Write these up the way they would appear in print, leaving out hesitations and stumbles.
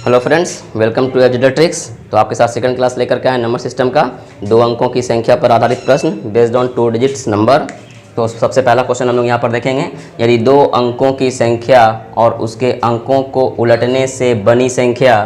Hello friends, welcome to educator tricks. तो आपके साथ सेकंड क्लास लेकर के आए नंबर सिस्टम का 2 अंकों की संख्या पर आधारित प्रश्न बेस्ड ऑन 2 डिजिट्स नंबर। तो सबसे पहला क्वेश्चन हम लोग यहाँ पर देखेंगे। यदि 2 अंकों की संख्या और उसके अंकों को उलटने से बनी संख्या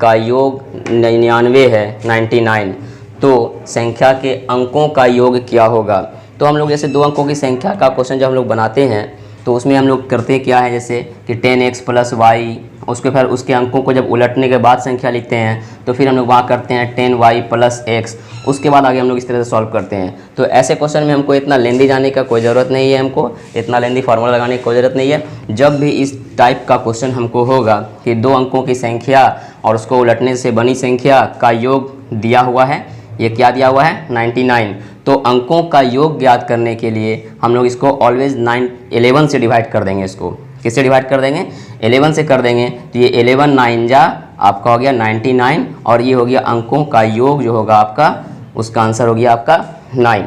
का योग 99 है, 99, तो संख्या के अंकों का योग क्या होगा। तो हम लोग जैसे 2 अंकों की संख्या का क्वेश्चन जब हम लोग बनाते हैं तो उसमें हम लोग करते क्या है, जैसे कि 10x + y, उसके फिर उसके अंकों को जब उलटने के बाद संख्या लिखते हैं तो फिर हम लोग वहाँ करते हैं 10y + x, उसके बाद आगे हम लोग इस तरह से सॉल्व करते हैं। तो ऐसे क्वेश्चन में हमको इतना लेंदी जाने का कोई ज़रूरत नहीं है, हमको इतना लेंदी फार्मूला लगाने की कोई ज़रूरत नहीं है। जब भी इस टाइप का क्वेश्चन हमको होगा कि 2 अंकों की संख्या और उसको उलटने से बनी संख्या का योग दिया हुआ है, ये क्या दिया हुआ है 99, तो अंकों का योग ज्ञात करने के लिए हम लोग इसको ऑलवेज 11 से डिवाइड कर देंगे। इसको किससे डिवाइड कर देंगे, 11 से कर देंगे। तो ये 11 9 जा आपका हो गया 99 और ये हो गया अंकों का योग जो होगा आपका, उसका आंसर हो गया आपका 9।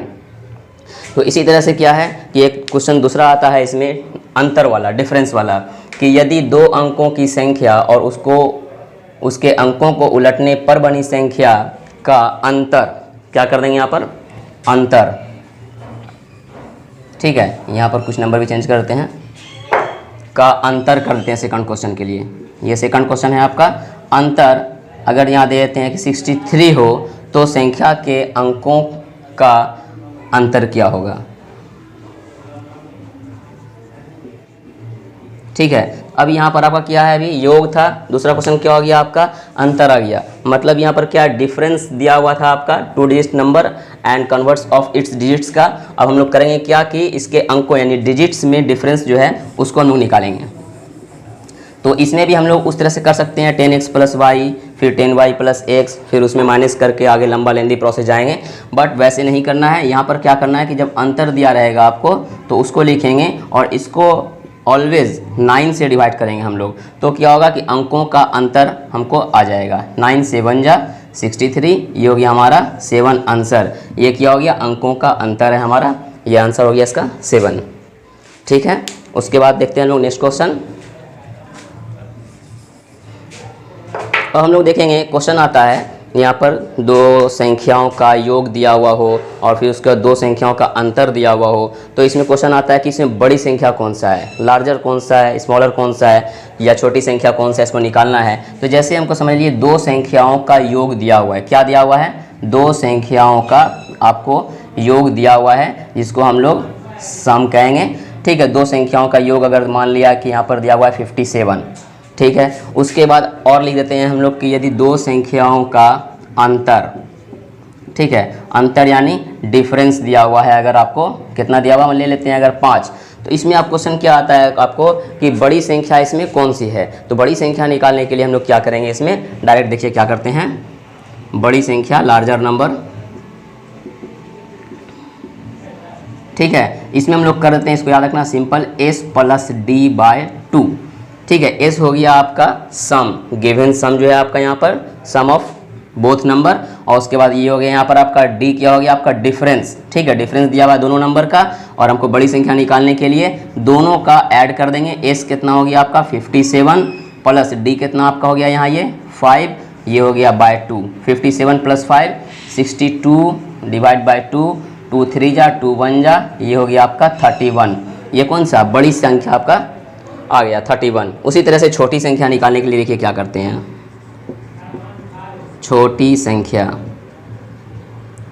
तो इसी तरह से क्या है कि एक क्वेश्चन दूसरा आता है इसमें अंतर वाला, डिफरेंस वाला, कि यदि 2 अंकों की संख्या और उसके अंकों को उलटने पर बनी संख्या का अंतर, क्या कर देंगे यहाँ पर अंतर, ठीक है। यहाँ पर कुछ नंबर भी चेंज करते हैं, का अंतर कर देते हैं सेकंड क्वेश्चन के लिए। ये सेकंड क्वेश्चन है आपका अंतर। अगर यहाँ दे देते हैं कि 63 हो तो संख्या के अंकों का अंतर क्या होगा, ठीक है। अब यहाँ पर आपका क्या है, अभी योग था, दूसरा क्वेश्चन क्या हो गया आपका अंतर आ गया। मतलब यहाँ पर क्या डिफरेंस दिया हुआ था आपका 2 digit number and converts of its digits का। अब हम लोग करेंगे क्या कि इसके अंकों यानी डिजिट्स में डिफरेंस जो है उसको हम लोग निकालेंगे। तो इसमें भी हम लोग उस तरह से कर सकते हैं 10x + y, फिर 10y + x, फिर उसमें माइनस करके आगे लंबा लेंदी प्रोसेस जाएंगे। बट वैसे नहीं करना है, यहाँ पर क्या करना है कि जब अंतर दिया रहेगा आपको तो उसको लिखेंगे और इसको ऑलवेज 9 से डिवाइड करेंगे हम लोग। तो क्या होगा कि अंकों का अंतर हमको आ जाएगा, 9 से 1 जा 63, ये हो गया हमारा 7 आंसर। ये क्या हो गया अंकों का अंतर है हमारा, ये आंसर हो गया इसका 7, ठीक है। उसके बाद देखते हैं हम लोग नेक्स्ट क्वेश्चन। और हम लोग देखेंगे क्वेश्चन आता है यहाँ पर 2 संख्याओं का योग दिया हुआ हो और फिर उसके 2 संख्याओं का अंतर दिया हुआ हो। तो इसमें क्वेश्चन आता है कि इसमें बड़ी संख्या कौन सा है, लार्जर कौन सा है, स्मॉलर कौन सा है, या छोटी संख्या कौन सा है, इसको निकालना है। तो जैसे हमको समझ लीजिए 2 संख्याओं का योग दिया हुआ है, क्या दिया हुआ है 2 संख्याओं का आपको योग दिया हुआ है, जिसको हम लोग सम कहेंगे, ठीक है। 2 संख्याओं का योग अगर मान लिया कि यहाँ पर दिया हुआ है 57, ठीक है। उसके बाद और लिख देते हैं हम लोग कि यदि 2 संख्याओं का अंतर, ठीक है, अंतर यानी डिफरेंस दिया हुआ है, अगर आपको कितना दिया हुआ हम ले लेते हैं अगर 5, तो इसमें आप क्वेश्चन क्या आता है आपको कि बड़ी संख्या इसमें कौन सी है। तो बड़ी संख्या निकालने के लिए हम लोग क्या करेंगे, इसमें डायरेक्ट देखिए क्या करते हैं, बड़ी संख्या लार्जर नंबर, ठीक है। इसमें हम लोग कर देते हैं, इसको याद रखना सिंपल, s + d/2, ठीक है। s हो गया आपका सम, गिवन सम जो है आपका यहाँ पर सम ऑफ बोथ नंबर, और उसके बाद ये हो गया यहाँ पर आपका d क्या हो गया आपका डिफरेंस, ठीक है। डिफरेंस दिया हुआ है दोनों नंबर का और हमको बड़ी संख्या निकालने के लिए दोनों का ऐड कर देंगे। s कितना हो गया आपका 57 प्लस d कितना आपका हो गया यहाँ ये 5, ये हो गया /2, 57 + 5 62 डिवाइड बाई 2, 2 3 जा 2 1 जा, ये हो गया आपका 31। ये कौन सा बड़ी संख्या आपका आ गया 31। उसी तरह से छोटी संख्या निकालने के लिए देखिए क्या करते हैं, छोटी संख्या,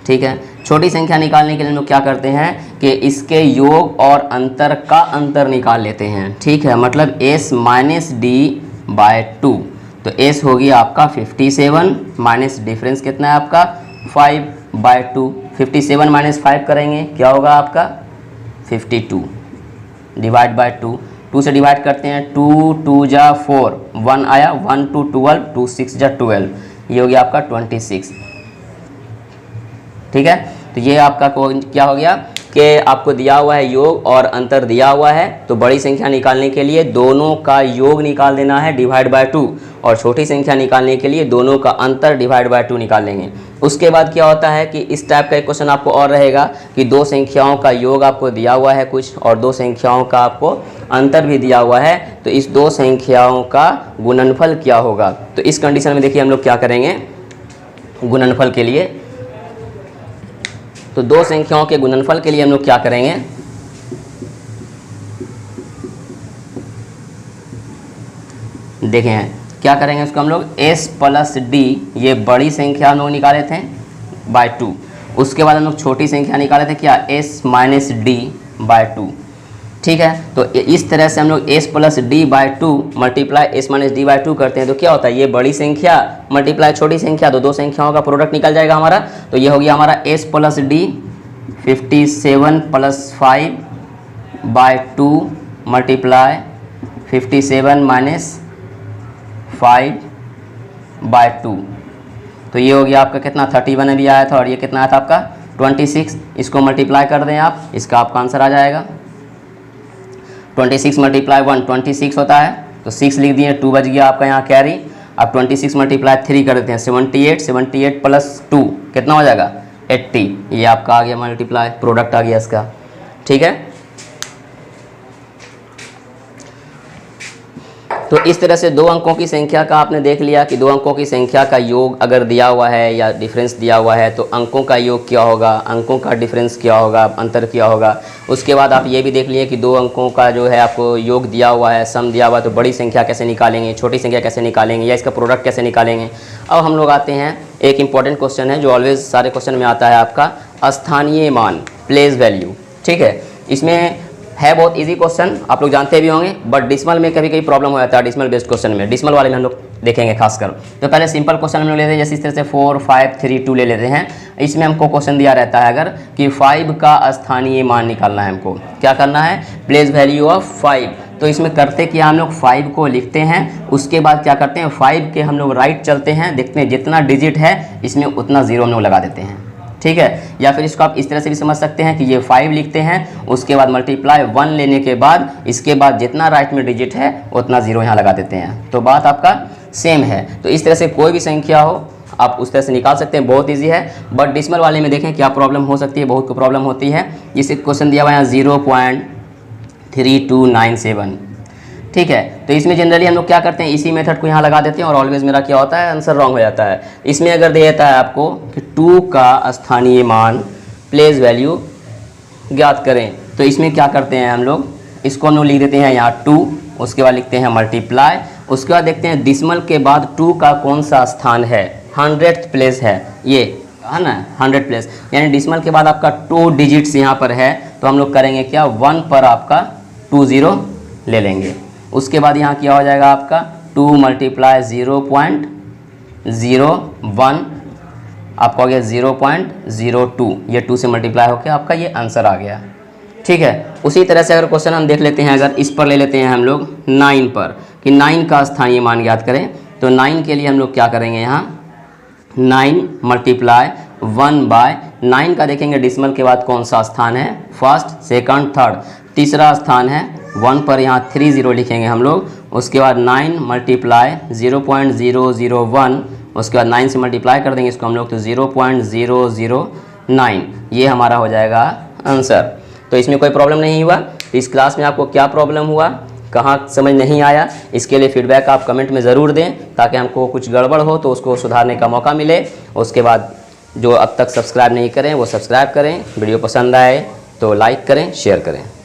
ठीक है। छोटी संख्या निकालने के लिए हम लोग क्या करते हैं कि इसके योग और अंतर का अंतर निकाल लेते हैं, ठीक है। मतलब s - d/2, तो s हो गया आपका 57 माइनस डिफरेंस कितना है आपका 5/2, 57 - 5 करेंगे क्या होगा आपका 52 डिवाइड बाय 2, 2 से डिवाइड करते हैं, 2 2 जा 4, 1 आया, 1 2 12, 2 6 जा 12, ये हो गया आपका 26, ठीक है। तो ये आपका क्या हो गया के आपको दिया हुआ है योग और अंतर दिया हुआ है, तो बड़ी संख्या निकालने के लिए दोनों का योग निकाल देना है डिवाइड बाय 2, और छोटी संख्या निकालने के लिए दोनों का अंतर डिवाइड बाय 2 निकाल लेंगे। उसके बाद क्या होता है कि इस टाइप का एक क्वेश्चन आपको और रहेगा कि दो संख्याओं का योग आपको दिया हुआ है कुछ, और दो संख्याओं का आपको अंतर भी दिया हुआ है, तो इस दो संख्याओं का गुणनफल क्या होगा। तो इस कंडीशन में देखिए हम लोग क्या करेंगे गुणनफल के लिए, तो दो संख्याओं के गुणनफल के लिए हम लोग क्या करेंगे, देखें क्या करेंगे उसको हम लोग s प्लस डी, ये बड़ी संख्या हम लोग निकाले थे बाय 2, उसके बाद हम लोग छोटी संख्या निकाले थे क्या s माइनस डी बाय 2। ठीक है, तो इस तरह से हम लोग s plus d by 2 multiply s minus d by 2 करते हैं, तो क्या होता है ये बड़ी संख्या मल्टीप्लाई छोटी संख्या, तो दो संख्याओं का प्रोडक्ट निकल जाएगा हमारा। तो ये हो गया हमारा s plus d 57 plus 5 by 2 multiply 57 minus 5 by 2, तो ये हो गया आपका कितना 31 अभी आया था, और ये कितना आया था आपका 26। इसको मल्टीप्लाई कर दें आप, इसका आपका आंसर आ जाएगा 26 मल्टीप्लाई 1 26 होता है, तो 6 लिख दिए, 2 बच गया आपका यहाँ कैरी। अब 26 मल्टीप्लाई 3 कर देते हैं 78, 78 प्लस 2 कितना हो जाएगा 80, ये आपका आ गया मल्टीप्लाई, प्रोडक्ट आ गया इसका। ठीक है, तो इस तरह से दो अंकों की संख्या का आपने देख लिया कि दो अंकों की संख्या का योग अगर दिया हुआ है या डिफरेंस दिया हुआ है तो अंकों का योग क्या होगा, अंकों का डिफरेंस क्या होगा, अंतर क्या होगा। उसके बाद आप ये भी देख लिए कि दो अंकों का जो है आपको योग दिया हुआ है, सम दिया हुआ है, तो बड़ी संख्या कैसे निकालेंगे, छोटी संख्या कैसे निकालेंगे, या इसका प्रोडक्ट कैसे निकालेंगे। अब हम लोग आते हैं, एक इंपॉर्टेंट क्वेश्चन है जो ऑलवेज सारे क्वेश्चन में आता है आपका स्थानीय मान, प्लेस वैल्यू। ठीक है, इसमें है बहुत इजी क्वेश्चन, आप लोग जानते भी होंगे, बट डिसमल में कभी कभी प्रॉब्लम हो जाता है। डिसमल बेस्ड क्वेश्चन में, डिसमल वाले में हम लोग देखेंगे खासकर। तो पहले सिंपल क्वेश्चन हम लोग लेते हैं, जैसे इस तरह से 4 5 3 2 ले लेते हैं। इसमें हमको क्वेश्चन दिया रहता है अगर कि 5 का स्थानीय मान निकालना है, हमको क्या करना है, प्लेस वैल्यू ऑफ 5। तो इसमें करते क्या, हम लोग 5 को लिखते हैं, उसके बाद क्या करते हैं 5 के हम लोग राइट चलते हैं, देखते हैं जितना डिजिट है इसमें उतना जीरो हम लोग लगा देते हैं। ठीक है, या फिर इसको आप इस तरह से भी समझ सकते हैं कि ये 5 लिखते हैं, उसके बाद मल्टीप्लाई 1 लेने के बाद इसके बाद जितना राइट में डिजिट है उतना जीरो यहाँ लगा देते हैं, तो बात आपका सेम है। तो इस तरह से कोई भी संख्या हो आप उस तरह से निकाल सकते हैं, बहुत ईजी है। बट डिसमल वाले में देखें क्या प्रॉब्लम हो सकती है, बहुत को प्रॉब्लम होती है। जैसे क्वेश्चन दिया हुआ है 0.3297। ठीक है, तो इसमें जनरली हम लोग क्या करते हैं, इसी मेथड को यहाँ लगा देते हैं और ऑलवेज मेरा क्या होता है, आंसर रॉन्ग हो जाता है। इसमें अगर दे देता है आपको कि 2 का स्थानीय मान प्लेस वैल्यू ज्ञात करें, तो इसमें क्या करते हैं हम लोग, इसको हम लोग लिख देते हैं यहाँ 2, उसके बाद लिखते हैं मल्टीप्लाई, उसके बाद देखते हैं डिसमल के बाद 2 का कौन सा स्थान है, 100th प्लेस है, ये है ना 100 प्लेस, यानी डिसमल के बाद आपका 2 डिजिट्स यहाँ पर है, तो हम लोग करेंगे क्या 1 पर आपका 20 ले लेंगे। उसके बाद यहाँ क्या हो जाएगा आपका 2 मल्टीप्लाई 0.01 आपका हो गया 0.02, ये 2 से मल्टीप्लाई होकर आपका ये आंसर आ गया। ठीक है, उसी तरह से अगर क्वेश्चन हम देख लेते हैं, अगर इस पर ले लेते हैं हम लोग 9 पर कि 9 का स्थानीय मान ज्ञात करें, तो 9 के लिए हम लोग क्या करेंगे, यहाँ 9 मल्टीप्लाई 1 बाय 9 का देखेंगे डिसमल के बाद कौन सा स्थान है, फर्स्ट सेकंड थर्ड, तीसरा स्थान है 1 पर यहाँ 30 लिखेंगे हम लोग। उसके बाद 9 मल्टीप्लाई 0.001, उसके बाद 9 से मल्टीप्लाई कर देंगे इसको हम लोग, तो 0.009, ये हमारा हो जाएगा आंसर। तो इसमें कोई प्रॉब्लम नहीं हुआ। इस क्लास में आपको क्या प्रॉब्लम हुआ, कहाँ समझ नहीं आया, इसके लिए फीडबैक आप कमेंट में ज़रूर दें, ताकि हमको कुछ गड़बड़ हो तो उसको सुधारने का मौका मिले। उसके बाद जो अब तक सब्सक्राइब नहीं करें वो सब्सक्राइब करें, वीडियो पसंद आए तो लाइक करें, शेयर करें।